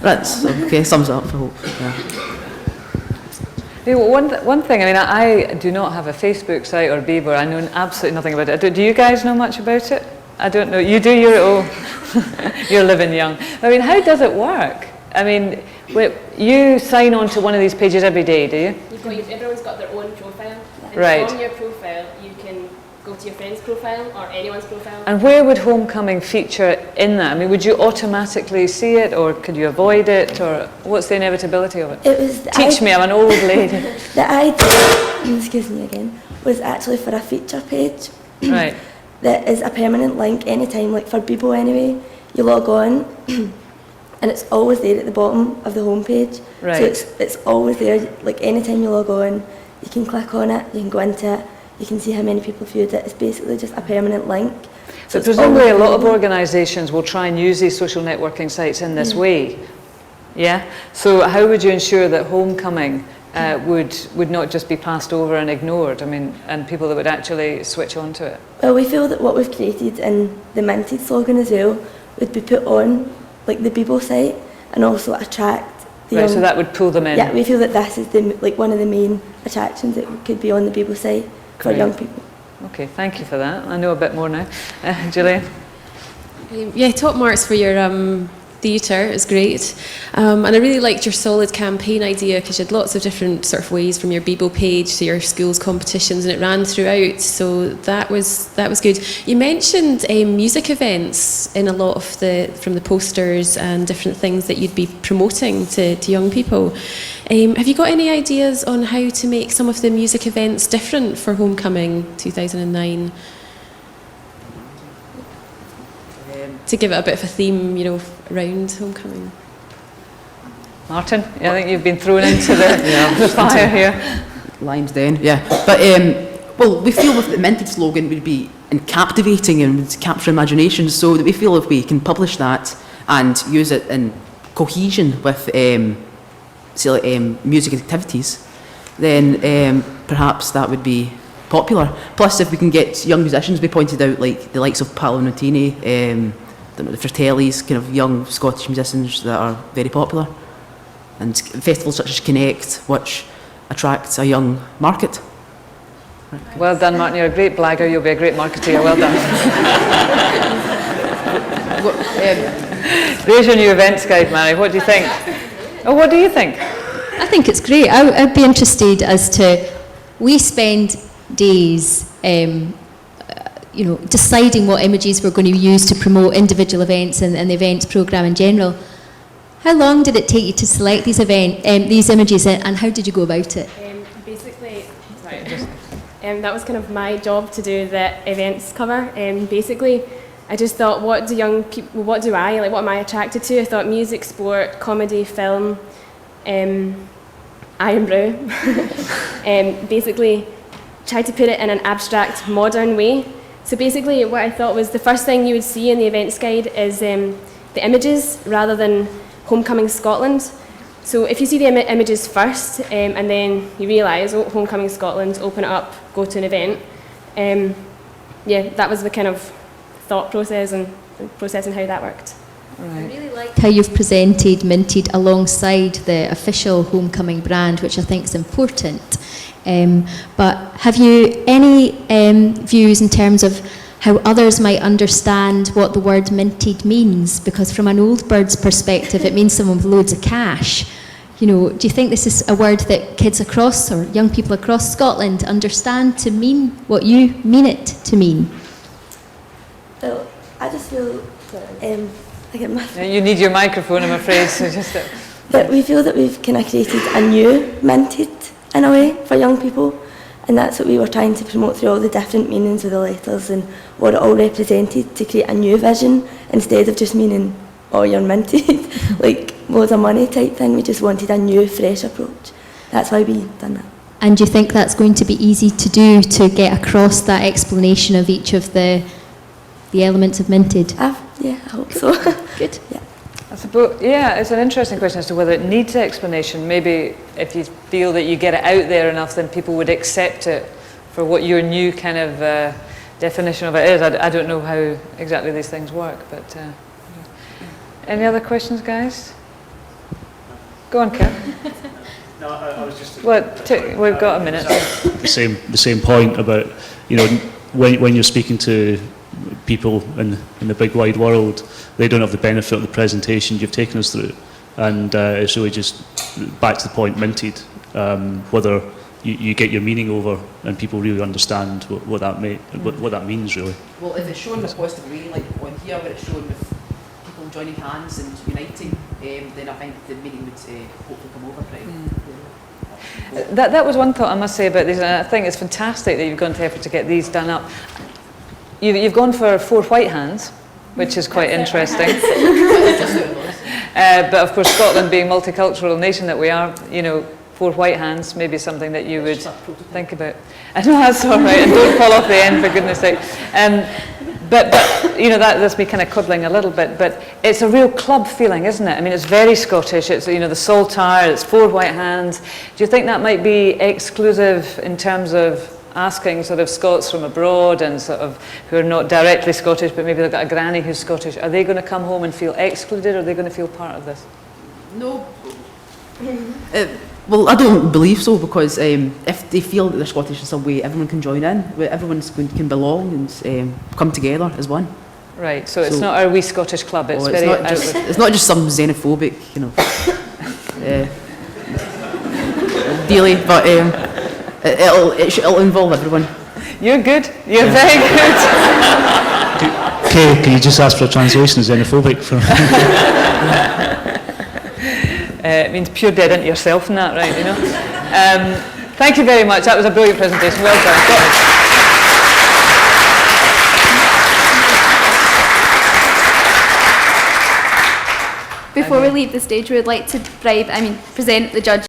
That's okay, sums up, I hope. Yeah. One thing, I mean, I do not have a Facebook site or Bebo. I know absolutely nothing about it. Do you guys know much about it? I don't know. You do you're living young. I mean, how does it work? I mean, you sign on to one of these pages every day, do you? Everyone's got their own profile. And right. From your profile, you can go to your friend's profile or anyone's profile. And where would homecoming feature in that? I mean, would you automatically see it, or could you avoid it, or what's the inevitability of it? Teach me, I'm an old lady. The idea, excuse me again, was actually for a feature page. Right. That is a permanent link anytime, like for Bebo anyway. You log on, and it's always there at the bottom of the homepage. Right. So it's always there, like anytime you log on, you can click on it, you can go into it, you can see how many people viewed it. It's basically just a permanent link. So presumably a lot of organisations will try and use these social networking sites in this way. Yeah? So how would you ensure that homecoming would not just be passed over and ignored, I mean, and people that would actually switch on to it? Well, we feel that what we've created in the Minted slogan as well would be put on like the Bebo site and also attract the right, young, so that would pull them in. Yeah, we feel that this is one of the main attractions that could be on the Bebo site for young people. Okay, thank you for that. I know a bit more now. Gillian? Yeah, top marks for your theatre, is great. And I really liked your solid campaign idea because you had lots of different sort of ways from your Bebo page to your school's competitions, and it ran throughout, so that was good. You mentioned music events in a lot of from the posters and different things that you'd be promoting to young people. Have you got any ideas on how to make some of the music events different for Homecoming 2009? To give it a bit of a theme, around homecoming. Martin, I think you've been thrown into the fire here. Lion's Den, yeah. But, well, we feel with the Minted slogan would be captivating and would capture imagination, so that we feel if we can publish that and use it in cohesion with, music activities, then perhaps that would be popular. Plus, if we can get young musicians, we pointed out, like the likes of Paolo Nutini, the Fratellis, kind of young Scottish musicians that are very popular, and festivals such as Connect, which attracts a young market. Well done, Martin. You're a great blagger. You'll be a great marketeer. Well done. There's your new events guide, Mary. What do you think? Oh, what do you think? I think it's great. I'd be interested as to, we spend days deciding what images we're going to use to promote individual events and the events programme in general. How long did it take you to select these images, and how did you go about it? That was kind of my job to do the events cover. Basically, I just thought, what am I attracted to? I thought music, sport, comedy, film, iron brew. Basically, tried to put it in an abstract, modern way. So basically what I thought was the first thing you would see in the events guide is the images rather than Homecoming Scotland. So if you see the images first and then you realise, Homecoming Scotland, open it up, go to an event. That was the kind of thought process and processing how that worked. Right. I really liked how you've presented Minted alongside the official Homecoming brand, which I think is important. But have you any views in terms of how others might understand what the word minted means? Because from an old bird's perspective, it means someone with loads of cash. Do you think this is a word that kids across, or young people across Scotland, understand to mean what you mean it to mean? Well, I just feel you need your microphone, I'm afraid. So that we feel that we've kind of created a new Minted in a way for young people, and that's what we were trying to promote through all the different meanings of the letters and what it all represented, to create a new vision instead of just meaning, oh, you're minted, like loads of money type thing. We just wanted a new, fresh approach. That's why we done that. And do you think that's going to be easy to do, to get across that explanation of each of the elements of Minted? Yeah, I hope so. Good. Yeah. I suppose, it's an interesting question as to whether it needs explanation. Maybe if you feel that you get it out there enough, then people would accept it for what your new kind of definition of it is. I don't know how exactly these things work, but any other questions, guys? Go on, Kev. No, I was just... We've got a minute. The same point about, when you're speaking to people in the big wide world, they don't have the benefit of the presentation you've taken us through. And it's really just back to the point, minted, whether you get your meaning over and people really understand what that means, really. Well, if it's shown in a positive way, like on here where it's shown with people joining hands and uniting, then I think the meaning would hopefully come over pretty That was one thought I must say about these, and I think it's fantastic that you've gone to effort to get these done up. You've gone for 4 white hands, which is quite interesting. But of course, Scotland being a multicultural nation that we are, 4 white hands may be something that you would think about. I know, that's all right, and don't fall off the end, for goodness sake. But that's me kind of quibbling a little bit, but it's a real club feeling, isn't it? I mean, it's very Scottish. It's, the saltire, it's 4 white hands. Do you think that might be exclusive in terms of asking sort of Scots from abroad and sort of who are not directly Scottish, but maybe they've got a granny who's Scottish? Are they going to come home and feel excluded, or are they going to feel part of this? No. Well, I don't believe so, because if they feel that they're Scottish in some way, everyone can join in. Everyone can belong and come together as one. Right. So it's not our wee Scottish club. It's very. It's not just some xenophobic, dealy, but it'll involve everyone. You're good. You're very good. Okay, can you just ask for a translation of xenophobic for? It means pure dead into yourself and that, right, Thank you very much. That was a brilliant presentation. Well done. Before we leave the stage, we would like to present the judge